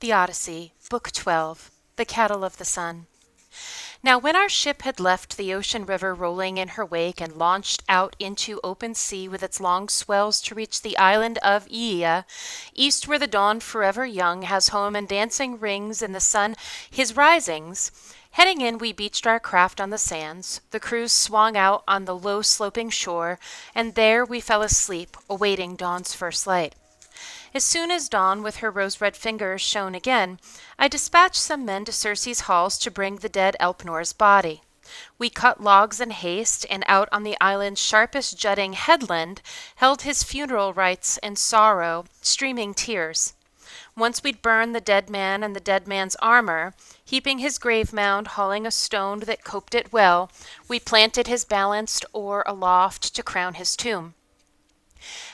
The Odyssey, Book 12, The Cattle of the Sun. Now when our ship had left the ocean river rolling in her wake and launched out into open sea with its long swells to reach the island of Aea, east where the dawn forever young has home and dancing rings in the sun his risings, heading in we beached our craft on the sands, the crews swung out on the low sloping shore, and there we fell asleep, awaiting dawn's first light. As soon as dawn with her rose-red fingers shone again, I dispatched some men to Circe's halls to bring the dead Elpenor's body. We cut logs in haste, and out on the island's sharpest jutting headland held his funeral rites in sorrow, streaming tears. Once we'd burned the dead man and the dead man's armor, heaping his grave mound, hauling a stone that coped it well, we planted his balanced oar aloft to crown his tomb.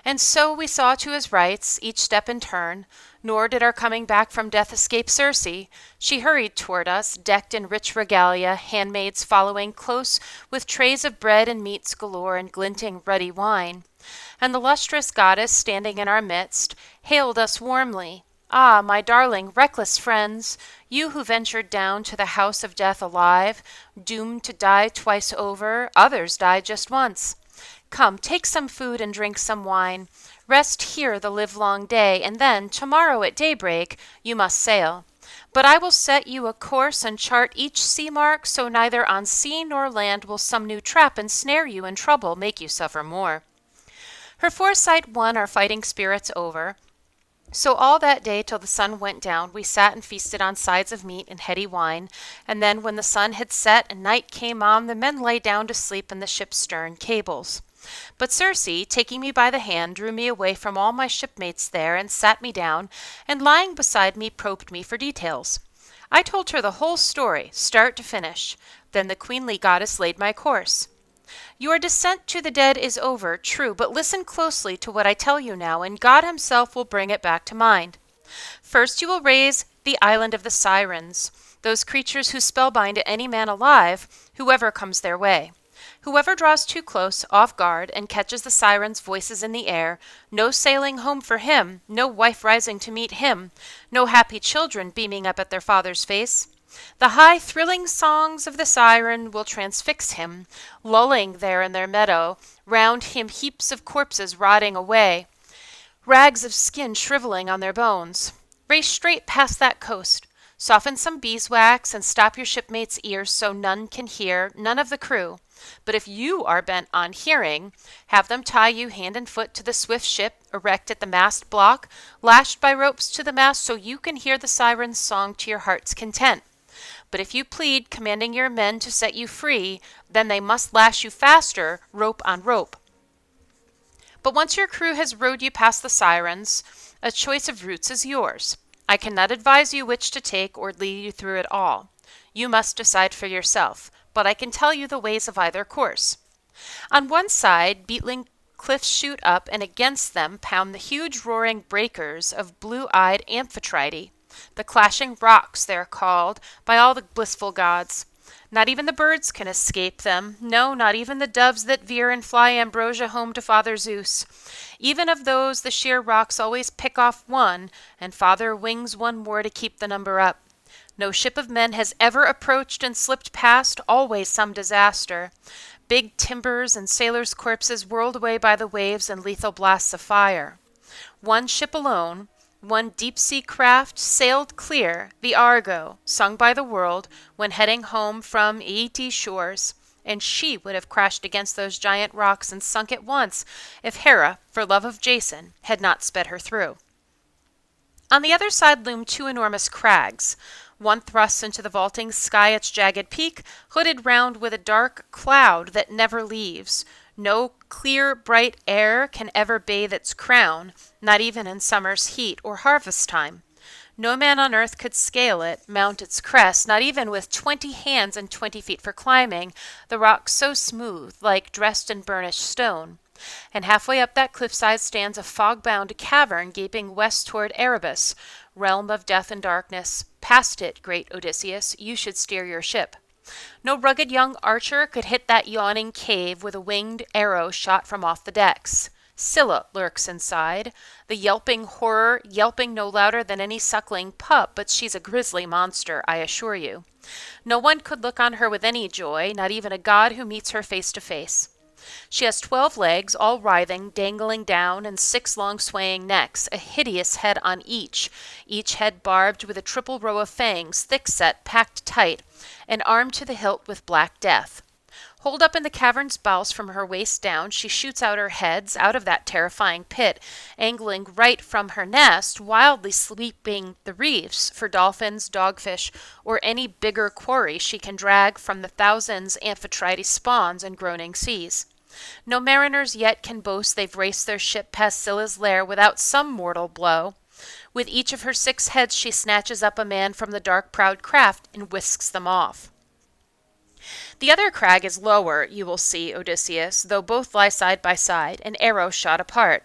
And so we saw to his rites, each step in turn, nor did our coming back from death escape Circe. She hurried toward us, decked in rich regalia, handmaids following close with trays of bread and meats galore and glinting ruddy wine. And the lustrous goddess, standing in our midst, hailed us warmly. Ah, my darling, reckless friends, you who ventured down to the house of death alive, doomed to die twice over, others died just once. Come, take some food and drink some wine. Rest here the livelong day, and then, tomorrow at daybreak, you must sail. But I will set you a course and chart each sea mark, so neither on sea nor land will some new trap ensnare you and trouble make you suffer more. Her foresight won our fighting spirits over. So all that day till the sun went down, we sat and feasted on sides of meat and heady wine, and then when the sun had set and night came on, the men lay down to sleep in the ship's stern cables. But Circe, taking me by the hand, drew me away from all my shipmates there, and sat me down, and lying beside me probed me for details. I told her the whole story, start to finish. Then the queenly goddess laid my course. Your descent to the dead is over, true, but listen closely to what I tell you now, and God himself will bring it back to mind. First you will raise the island of the Sirens, those creatures who spellbind any man alive, whoever comes their way. Whoever draws too close, off guard, and catches the sirens' voices in the air, no sailing home for him, no wife rising to meet him, no happy children beaming up at their father's face. The high, thrilling songs of the siren will transfix him, lulling there in their meadow, round him heaps of corpses rotting away, rags of skin shriveling on their bones. Race straight past that coast. Soften some beeswax and stop your shipmates' ears so none can hear, none of the crew. But if you are bent on hearing, have them tie you hand and foot to the swift ship, erect at the mast block, lashed by ropes to the mast so you can hear the Sirens' Song to your heart's content. But if you plead, commanding your men to set you free, then they must lash you faster, rope on rope. But once your crew has rowed you past the sirens, a choice of routes is yours. I cannot advise you which to take or lead you through it all. You must decide for yourself, but I can tell you the ways of either course. On one side, beetling cliffs shoot up, and against them pound the huge roaring breakers of blue-eyed Amphitrite. The clashing rocks, they are called, by all the blissful gods. Not even the birds can escape them, no, not even the doves that veer and fly ambrosia home to Father Zeus. Even of those the sheer rocks always pick off one, and Father wings one more to keep the number up. No ship of men has ever approached and slipped past, always some disaster. Big timbers and sailors' corpses whirled away by the waves and lethal blasts of fire. One ship alone, one deep-sea craft, sailed clear, the Argo, sung by the world, when heading home from Aeetes shores, and she would have crashed against those giant rocks and sunk at once if Hera, for love of Jason, had not sped her through. On the other side loomed two enormous crags. One thrusts into the vaulting sky its jagged peak, hooded round with a dark cloud that never leaves. No clear, bright air can ever bathe its crown, not even in summer's heat or harvest time. No man on earth could scale it, mount its crest, not even with 20 hands and 20 feet for climbing, the rock so smooth, like dressed in burnished stone. And halfway up that cliffside stands a fog-bound cavern gaping west toward Erebus, realm of death and darkness. Past it, great Odysseus, you should steer your ship. No rugged young archer could hit that yawning cave with a winged arrow shot from off the decks. Scylla lurks inside, the yelping horror, yelping no louder than any suckling pup, but she's a grisly monster, I assure you. No one could look on her with any joy, not even a god who meets her face to face. She has 12 legs, all writhing, dangling down, and 6 long swaying necks, a hideous head on each head barbed with a triple row of fangs, thick-set, packed tight, and armed to the hilt with black death. Holed up in the cavern's bowels from her waist down, she shoots out her heads out of that terrifying pit, angling right from her nest, wildly sweeping the reefs for dolphins, dogfish, or any bigger quarry she can drag from the thousands Amphitrite spawns and groaning seas. No mariners yet can boast they've raced their ship past Scylla's lair without some mortal blow. With each of her 6 heads she snatches up a man from the dark proud craft and whisks them off. The other crag is lower, you will see, Odysseus, though both lie side by side, an arrow shot apart.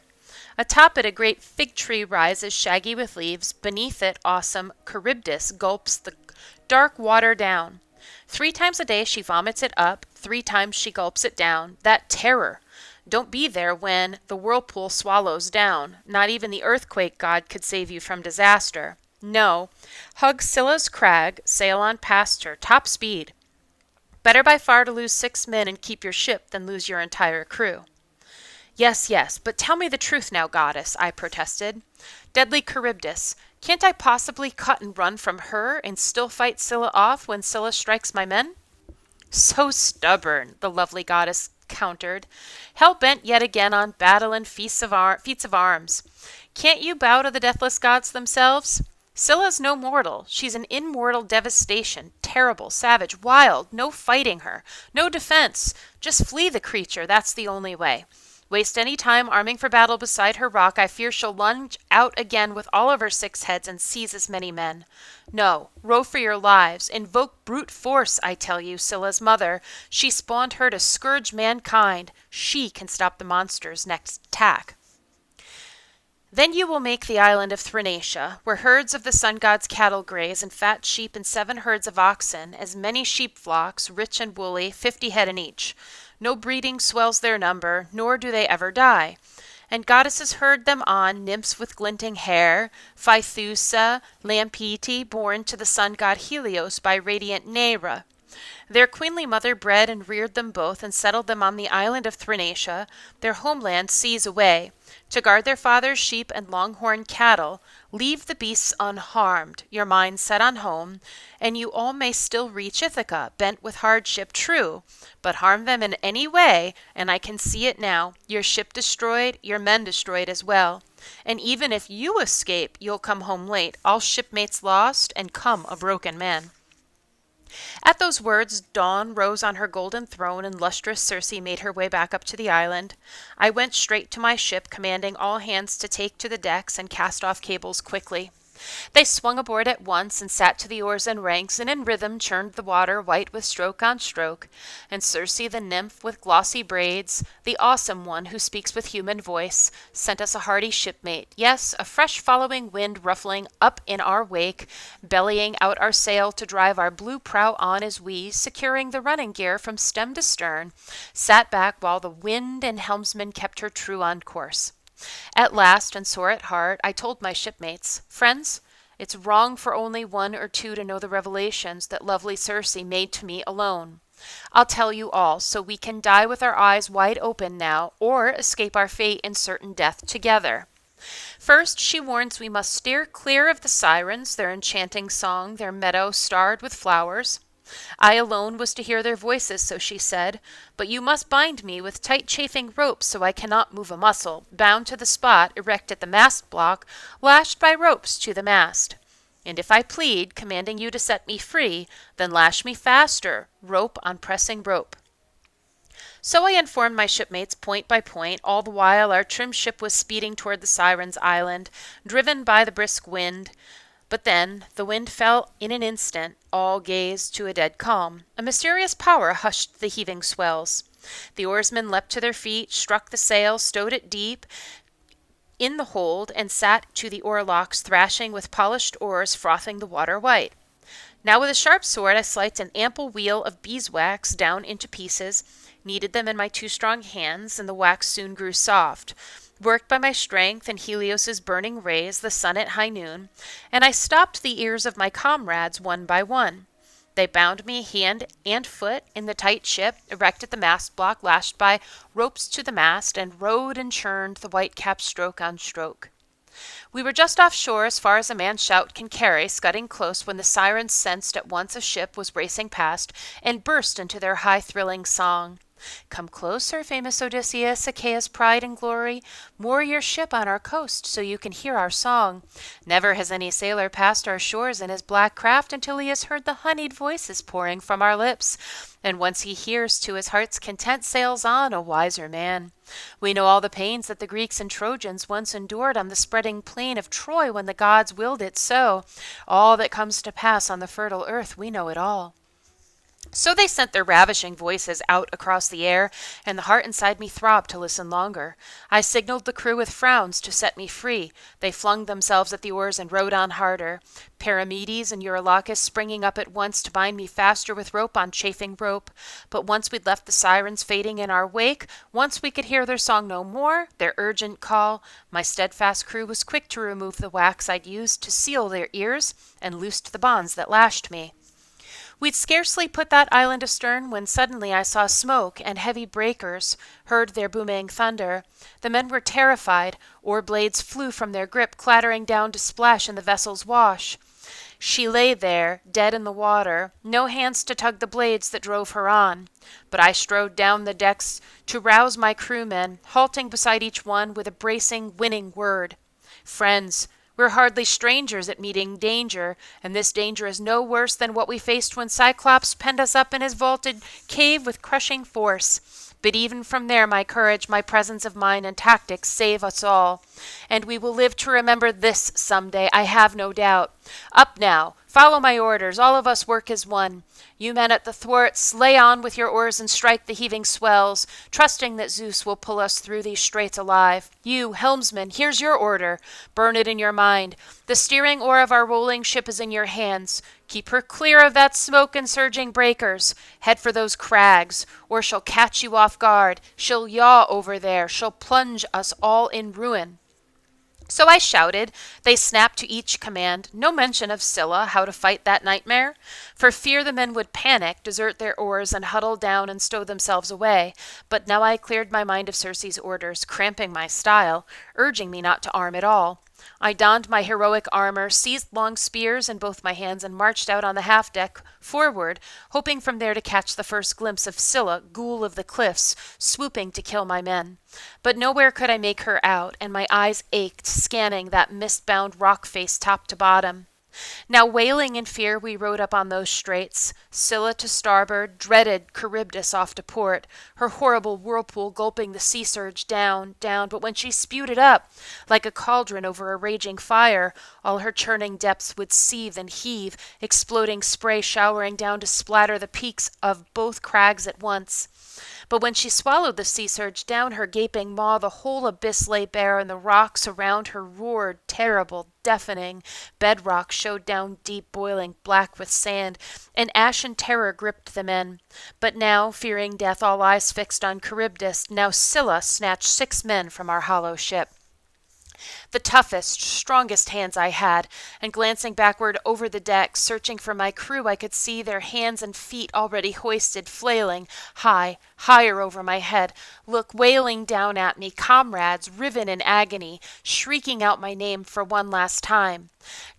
Atop it a great fig tree rises, shaggy with leaves. Beneath it, awesome Charybdis gulps the dark water down. 3 times a day she vomits it up, 3 times she gulps it down. That terror! Don't be there when the whirlpool swallows down. Not even the earthquake god could save you from disaster. No, hug Scylla's crag, sail on past her, top speed. Better by far to lose 6 men and keep your ship than lose your entire crew. Yes, but tell me the truth now, goddess, I protested. Deadly Charybdis, can't I possibly cut and run from her and still fight Scylla off when Scylla strikes my men? So stubborn, the lovely goddess countered, hell-bent yet again on battle and feats of arms. Can't you bow to the deathless gods themselves? Scylla's no mortal. She's an immortal devastation, terrible, savage, wild, no fighting her, no defense. Just flee the creature, that's the only way. Waste any time arming for battle beside her rock, I fear she'll lunge out again with all of her 6 heads and seize as many men. No, row for your lives, invoke brute force, I tell you, Scylla's mother. She spawned her to scourge mankind. She can stop the monster's next attack. Then you will make the island of Thrinacia, where herds of the sun god's cattle graze, and fat sheep and 7 herds of oxen, as many sheep flocks, rich and woolly, 50 head in each. No breeding swells their number, nor do they ever die. And goddesses herd them on, nymphs with glinting hair, Phaethusa, Lampete, born to the sun god Helios by radiant Neaera. Their queenly mother bred and reared them both and settled them on the island of Thrinacia, their homeland seas away, to guard their father's sheep and longhorn cattle. Leave the beasts unharmed, your mind set on home, and you all may still reach Ithaca, bent with hardship, true, but harm them in any way, and I can see it now, your ship destroyed, your men destroyed as well. And even if you escape, you'll come home late, all shipmates lost, and come a broken man. At those words, Dawn rose on her golden throne, and lustrous Circe made her way back up to the island. I went straight to my ship, commanding all hands to take to the decks and cast off cables quickly. They swung aboard at once and sat to the oars in ranks, and in rhythm churned the water white with stroke on stroke. And Circe, the nymph with glossy braids, the awesome one who speaks with human voice, sent us a hardy shipmate, yes, a fresh following wind ruffling up in our wake, bellying out our sail to drive our blue prow on as we, securing the running gear from stem to stern, sat back while the wind and helmsman kept her true on course. At last, and sore at heart, I told my shipmates, friends, it's wrong for only 1 or 2 to know the revelations that lovely Circe made to me alone. I'll tell you all, so we can die with our eyes wide open now, or escape our fate in certain death together. First, she warns we must steer clear of the sirens, their enchanting song, their meadow starred with flowers. I alone was to hear their voices, so she said, but you must bind me with tight chafing ropes so I cannot move a muscle, bound to the spot erect at the mast block, lashed by ropes to the mast. And if I plead, commanding you to set me free, then lash me faster, rope on pressing rope. So I informed my shipmates point by point, all the while our trim ship was speeding toward the Sirens' island, driven by the brisk wind. But then the wind fell in an instant, all gazed to a dead calm. A mysterious power hushed the heaving swells. The oarsmen leapt to their feet, struck the sail, stowed it deep in the hold, and sat to the oarlocks, thrashing with polished oars, frothing the water white. Now with a sharp sword I sliced an ample wheel of beeswax down into pieces, kneaded them in my 2 strong hands, and the wax soon grew soft. worked by my strength and Helios's burning rays, the sun at high noon, and I stopped the ears of my comrades one by one. They bound me hand and foot in the tight ship, erected the mast block lashed by ropes to the mast, and rowed and churned the white cap stroke on stroke. We were just offshore as far as a man's shout can carry, scudding close when the Sirens sensed at once a ship was racing past, and burst into their high-thrilling song. Come closer, famous Odysseus, Achaea's pride and glory. Moor your ship on our coast so you can hear our song. Never has any sailor passed our shores in his black craft until he has heard the honeyed voices pouring from our lips. And once he hears to his heart's content sails on, a wiser man. We know all the pains that the Greeks and Trojans once endured on the spreading plain of Troy when the gods willed it so. All that comes to pass on the fertile earth, we know it all. So they sent their ravishing voices out across the air, and the heart inside me throbbed to listen longer. I signaled the crew with frowns to set me free. They flung themselves at the oars and rowed on harder. Perimedes and Eurylochus springing up at once to bind me faster with rope on chafing rope. But once we'd left the Sirens fading in our wake, once we could hear their song no more, their urgent call, my steadfast crew was quick to remove the wax I'd used to seal their ears, and loosed the bonds that lashed me. We'd scarcely put that island astern when suddenly I saw smoke and heavy breakers, heard their booming thunder. The men were terrified. Oar blades flew from their grip, clattering down to splash in the vessel's wash. She lay there, dead in the water, no hands to tug the blades that drove her on. But I strode down the decks to rouse my crewmen, halting beside each one with a bracing, winning word. Friends, we're hardly strangers at meeting danger, and this danger is no worse than what we faced when Cyclops penned us up in his vaulted cave with crushing force. But even from there my courage, my presence of mind, and tactics save us all. And we will live to remember this some day, I have no doubt. Up now, follow my orders, all of us work as one. You men at the thwarts, lay on with your oars and strike the heaving swells, trusting that Zeus will pull us through these straits alive. You, helmsman, here's your order. Burn it in your mind. The steering oar of our rolling ship is in your hands. Keep her clear of that smoke and surging breakers. Head for those crags, or she'll catch you off guard. She'll yaw over there. She'll plunge us all in ruin. So I shouted. They snapped to each command. No mention of Scylla, how to fight that nightmare. For fear the men would panic, desert their oars, and huddle down and stow themselves away. But now I cleared my mind of Circe's orders, cramping my style, urging me not to arm at all. I donned my heroic armor, seized long spears in both my hands, and marched out on the half-deck, forward, hoping from there to catch the first glimpse of Scylla, ghoul of the cliffs, swooping to kill my men. But nowhere could I make her out, and my eyes ached, scanning that mist-bound rock face top to bottom. Now wailing in fear we rode up on those straits, Scylla to starboard, dreaded Charybdis off to port, her horrible whirlpool gulping the sea surge down, down, but when she spewed it up, like a cauldron over a raging fire, all her churning depths would seethe and heave, exploding spray showering down to splatter the peaks of both crags at once. But when she swallowed the sea surge down her gaping maw, the whole abyss lay bare, and the rocks around her roared, terrible, deafening. Bedrock showed down deep, boiling black with sand, and ashen terror gripped the men. But now, fearing death, all eyes fixed on Charybdis, now Scylla snatched 6 men from our hollow ship. The toughest, strongest hands I had, and glancing backward over the deck, searching for my crew, I could see their hands and feet already hoisted, flailing, high, higher over my head, look wailing down at me, comrades, riven in agony, shrieking out my name for one last time.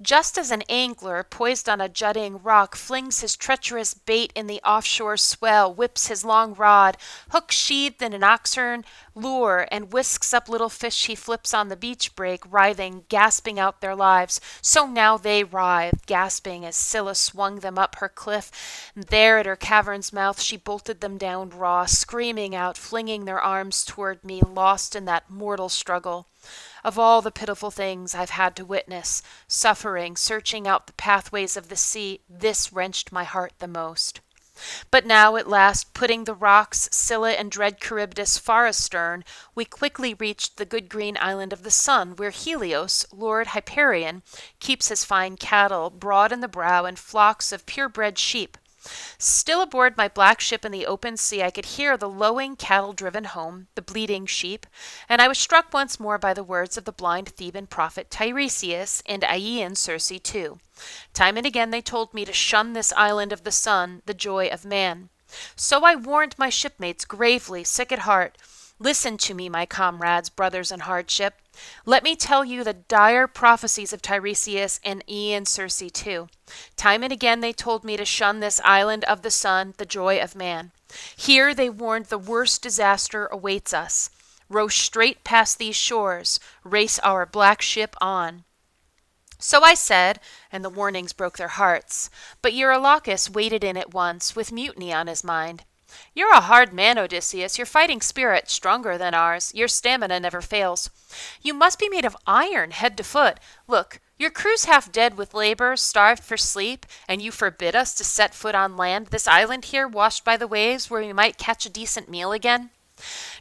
Just as an angler, poised on a jutting rock, flings his treacherous bait in the offshore swell, whips his long rod, hook sheathed in an oxhorn lure, and whisks up little fish he flips on the beach break, writhing, gasping out their lives, so now they writhed, gasping as Scylla swung them up her cliff, and there at her cavern's mouth she bolted them down raw, screaming out, flinging their arms toward me, lost in that mortal struggle. Of all the pitiful things I've had to witness, suffering, searching out the pathways of the sea, this wrenched my heart the most. But now, at last, putting the rocks, Scylla and dread Charybdis far astern, we quickly reached the good green island of the sun, where Helios, Lord Hyperion, keeps his fine cattle, broad in the brow, and flocks of purebred sheep. Still aboard my black ship in the open sea, I could hear the lowing cattle driven home, the bleating sheep, and I was struck once more by the words of the blind Theban prophet Tiresias and Aeaean Circe too. Time and again they told me to shun this island of the sun, the joy of man. So I warned my shipmates gravely, sick at heart. Listen to me, my comrades, brothers in hardship. Let me tell you the dire prophecies of Tiresias and Aeaean Circe too. Time and again they told me to shun this island of the sun, the joy of man. Here they warned the worst disaster awaits us. Row straight past these shores, race our black ship on. So I said, and the warnings broke their hearts. But Eurylochus waded in at once, with mutiny on his mind. You're a hard man, Odysseus, your fighting spirit stronger than ours, your stamina never fails. You must be made of iron, head to foot. Look, your crew's half dead with labor, starved for sleep, and you forbid us to set foot on land, this island here washed by the waves where we might catch a decent meal again?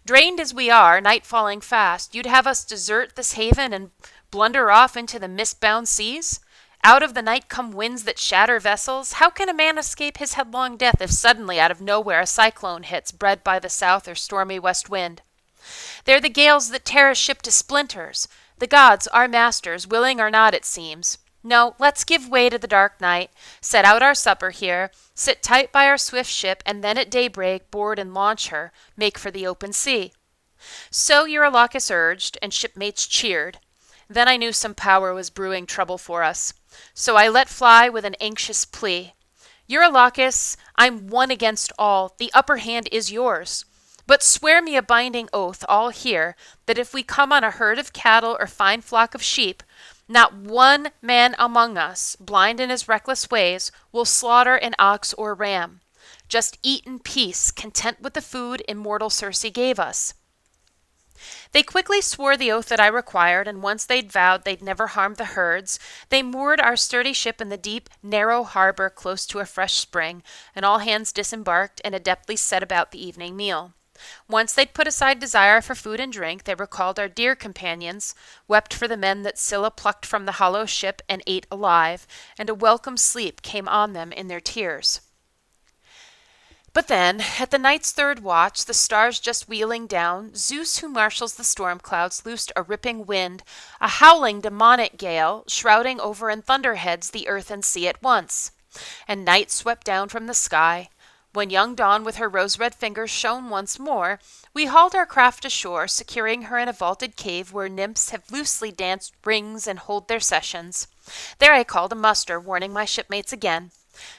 Drained as we are, night falling fast, you'd have us desert this haven and blunder off into the mist-bound seas? Out of the night come winds that shatter vessels. How can a man escape his headlong death if suddenly out of nowhere a cyclone hits, bred by the south or stormy west wind? They're the gales that tear a ship to splinters. The gods, our masters, willing or not it seems. No, let's give way to the dark night, set out our supper here, sit tight by our swift ship, and then at daybreak board and launch her, make for the open sea. So Eurylochus urged, and shipmates cheered. Then I knew some power was brewing trouble for us. So I let fly with an anxious plea. Eurylochus, I'm one against all. The upper hand is yours. But swear me a binding oath, all here, that if we come on a herd of cattle or fine flock of sheep, not one man among us, blind in his reckless ways, will slaughter an ox or ram. Just eat in peace, content with the food immortal Circe gave us. They quickly swore the oath that I required, and once they'd vowed they'd never harm the herds, they moored our sturdy ship in the deep, narrow harbor close to a fresh spring, and all hands disembarked and adeptly set about the evening meal. Once they'd put aside desire for food and drink, they recalled our dear companions, wept for the men that Scylla plucked from the hollow ship and ate alive, and a welcome sleep came on them in their tears. But then, at the night's third watch, the stars just wheeling down, Zeus, who marshals the storm clouds, loosed a ripping wind, a howling demonic gale, shrouding over in thunderheads the earth and sea at once. And night swept down from the sky. When young Dawn with her rose-red fingers shone once more, we hauled our craft ashore, securing her in a vaulted cave where nymphs have loosely danced rings and hold their sessions. There I called a muster, warning my shipmates again.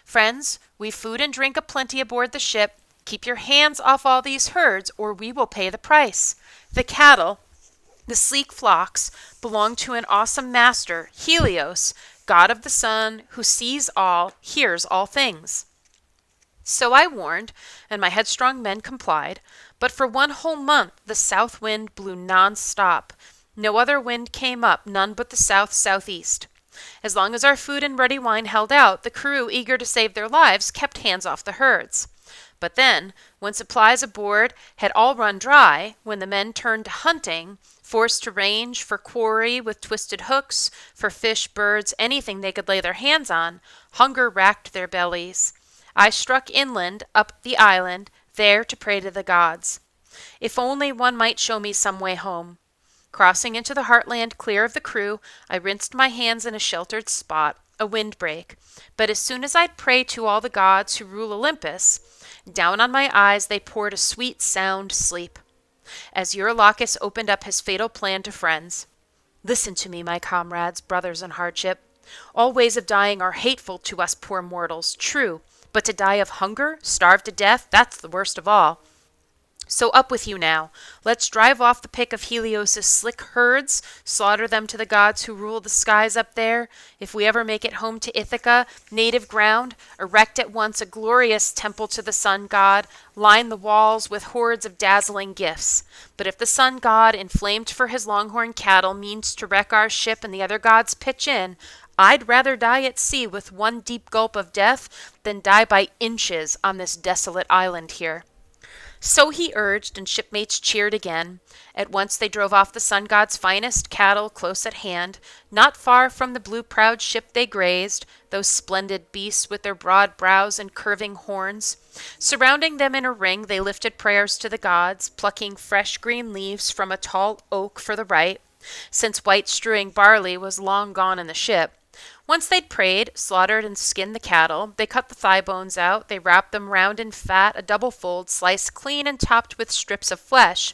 Friends, we've food and drink aplenty aboard the ship. Keep your hands off all these herds, or we will pay the price. The cattle, the sleek flocks, belong to an awesome master, Helios, god of the sun, who sees all, hears all things. So I warned, and my headstrong men complied, but for 1 whole month the south wind blew non-stop. No other wind came up, none but the south-southeast. As long as our food and ready wine held out, the crew, eager to save their lives, kept hands off the herds. But then, when supplies aboard had all run dry, when the men turned to hunting, forced to range for quarry with twisted hooks, for fish, birds, anything they could lay their hands on, hunger racked their bellies. I struck inland, up the island, there to pray to the gods. If only one might show me some way home. Crossing into the heartland clear of the crew, I rinsed my hands in a sheltered spot, a windbreak. But as soon as I'd pray to all the gods who rule Olympus, down on my eyes they poured a sweet, sound sleep. As Eurylochus opened up his fatal plan to friends. Listen to me, my comrades, brothers in hardship. All ways of dying are hateful to us poor mortals, true, but to die of hunger, starve to death, that's the worst of all. So up with you now. Let's drive off the pick of Helios' slick herds, slaughter them to the gods who rule the skies up there. If we ever make it home to Ithaca, native ground, erect at once a glorious temple to the sun god, line the walls with hordes of dazzling gifts. But if the sun god, inflamed for his longhorn cattle, means to wreck our ship and the other gods pitch in, I'd rather die at sea with one deep gulp of death than die by inches on this desolate island here. So he urged, and shipmates cheered again. At once they drove off the sun god's finest cattle close at hand. Not far from the blue-prowed ship they grazed, those splendid beasts with their broad brows and curving horns. Surrounding them in a ring, they lifted prayers to the gods, plucking fresh green leaves from a tall oak for the rite, since white strewing barley was long gone in the ship. Once they'd prayed, slaughtered and skinned the cattle, they cut the thigh bones out, they wrapped them round in fat, a double fold, sliced clean and topped with strips of flesh.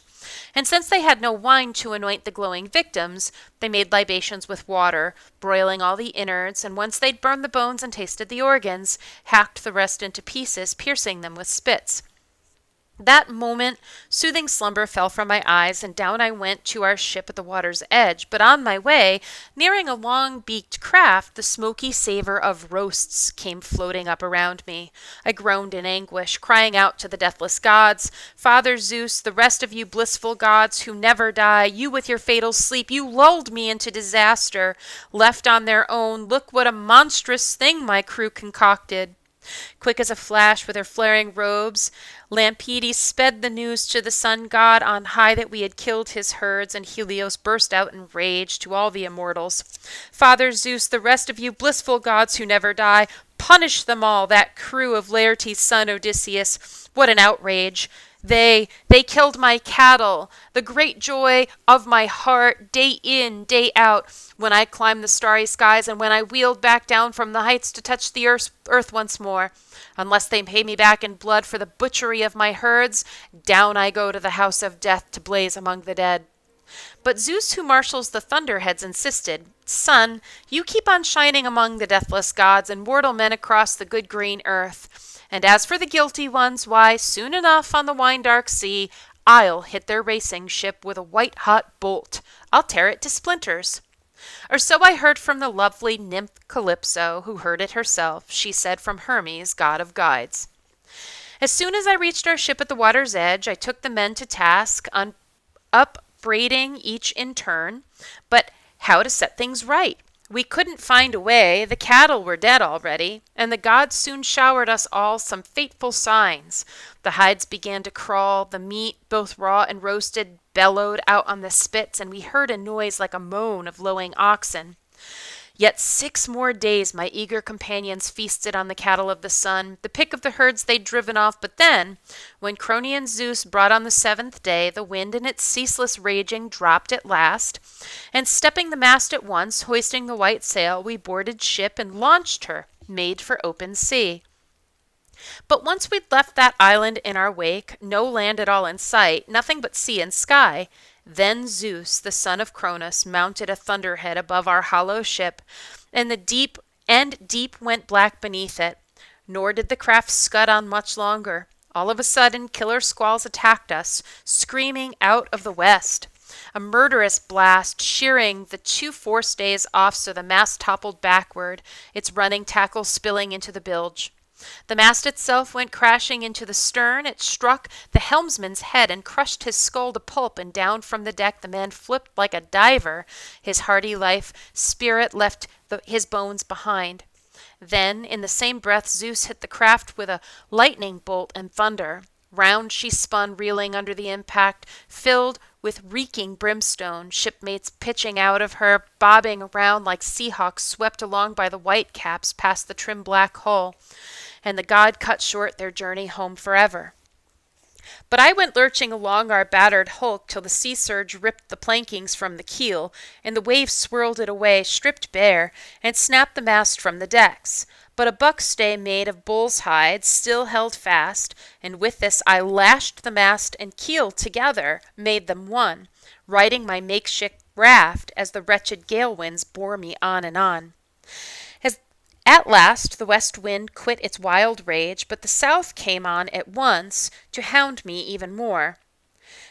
And since they had no wine to anoint the glowing victims, they made libations with water, broiling all the innards, and once they'd burned the bones and tasted the organs, hacked the rest into pieces, piercing them with spits. That moment, soothing slumber fell from my eyes, and down I went to our ship at the water's edge. But on my way, nearing a long-beaked craft, the smoky savor of roasts came floating up around me. I groaned in anguish, crying out to the deathless gods, "Father Zeus, the rest of you blissful gods who never die, you with your fatal sleep, you lulled me into disaster. Left on their own, look what a monstrous thing my crew concocted." Quick as a flash with her flaring robes, Lampetes sped the news to the sun god on high that we had killed his herds, and Helios burst out in rage to all the immortals. "Father Zeus, the rest of you blissful gods who never die, punish them all, that crew of Laertes' son Odysseus. What an outrage! They killed my cattle, the great joy of my heart, day in, day out, when I climbed the starry skies and when I wheeled back down from the heights to touch the earth once more. Unless they pay me back in blood for the butchery of my herds, down I go to the house of death to blaze among the dead." But Zeus, who marshals the thunderheads, insisted, "Son, you keep on shining among the deathless gods and mortal men across the good green earth. And as for the guilty ones, why, soon enough on the wine-dark sea, I'll hit their racing ship with a white-hot bolt. I'll tear it to splinters." Or so I heard from the lovely nymph Calypso, who heard it herself, she said, from Hermes, god of guides. As soon as I reached our ship at the water's edge, I took the men to task, upbraiding each in turn, but how to set things right. We couldn't find a way, the cattle were dead already, and the gods soon showered us all some fateful signs. The hides began to crawl, the meat, both raw and roasted, bellowed out on the spits, and we heard a noise like a moan of lowing oxen. Yet 6 more days my eager companions feasted on the cattle of the sun, the pick of the herds they'd driven off, but then, when Cronian Zeus brought on the 7th day, the wind in its ceaseless raging dropped at last, and stepping the mast at once, hoisting the white sail, we boarded ship and launched her, made for open sea. But once we'd left that island in our wake, no land at all in sight, nothing but sea and sky, then Zeus, the son of Cronus, mounted a thunderhead above our hollow ship, and deep went black beneath it. Nor did the craft scud on much longer. All of a sudden, killer squalls attacked us, screaming out of the west. A murderous blast, shearing the 2 forestays off so the mast toppled backward, its running tackle spilling into the bilge. The mast itself went crashing into the stern. It struck the helmsman's head and crushed his skull to pulp, and down from the deck the man flipped like a diver. His hardy spirit left his bones behind. Then, in the same breath, Zeus hit the craft with a lightning bolt and thunder. Round she spun, reeling under the impact, filled with reeking brimstone, shipmates pitching out of her, bobbing around like seahawks swept along by the whitecaps past the trim black hull. And the god cut short their journey home forever. But I went lurching along our battered hulk till the sea surge ripped the plankings from the keel, and the waves swirled it away, stripped bare, and snapped the mast from the decks. But a buckstay made of bull's hide still held fast, and with this I lashed the mast and keel together, made them one, riding my makeshift raft as the wretched gale winds bore me on and on. At last the west wind quit its wild rage, but the south came on at once to hound me even more,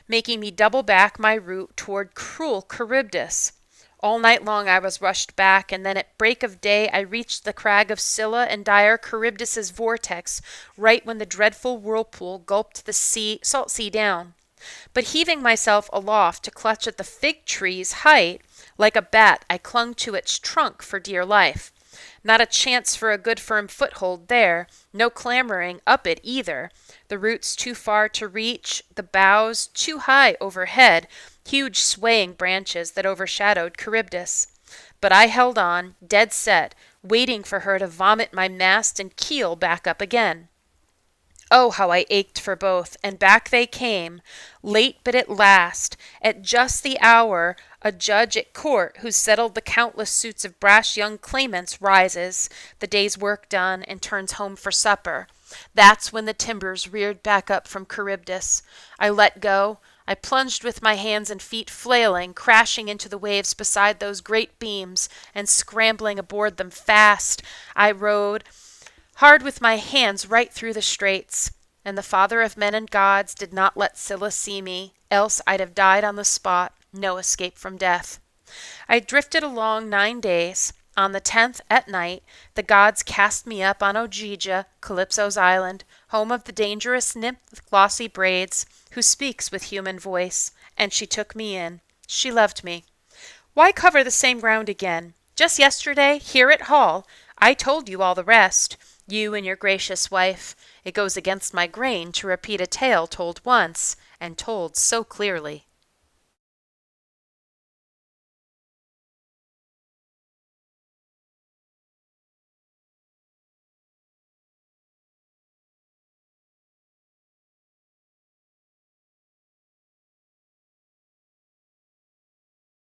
making me double back my route toward cruel Charybdis. All night long I was rushed back, and then at break of day I reached the crag of Scylla and dire Charybdis's vortex, right when the dreadful whirlpool gulped the salt sea down. But heaving myself aloft to clutch at the fig tree's height, like a bat I clung to its trunk for dear life. Not a chance for a good firm foothold there, no clambering up it either. The roots too far to reach, the boughs too high overhead, huge swaying branches that overshadowed Charybdis. But I held on, dead set, waiting for her to vomit my mast and keel back up again. Oh, how I ached for both, and back they came, late but at last, at just the hour a judge at court who settled the countless suits of brash young claimants rises, the day's work done, and turns home for supper. That's when the timbers reared back up from Charybdis. I let go. I plunged with my hands and feet flailing, crashing into the waves beside those great beams, and scrambling aboard them fast. I rowed hard with my hands right through the straits, and the Father of men and gods did not let Scylla see me, else I'd have died on the spot, no escape from death. I drifted along 9 days. On the 10th, at night, the gods cast me up on Ogygia, Calypso's island, home of the dangerous nymph with glossy braids, who speaks with human voice, and she took me in. She loved me. Why cover the same ground again? Just yesterday, here at Hall, I told you all the rest. You and your gracious wife. It goes against my grain to repeat a tale told once, and told so clearly.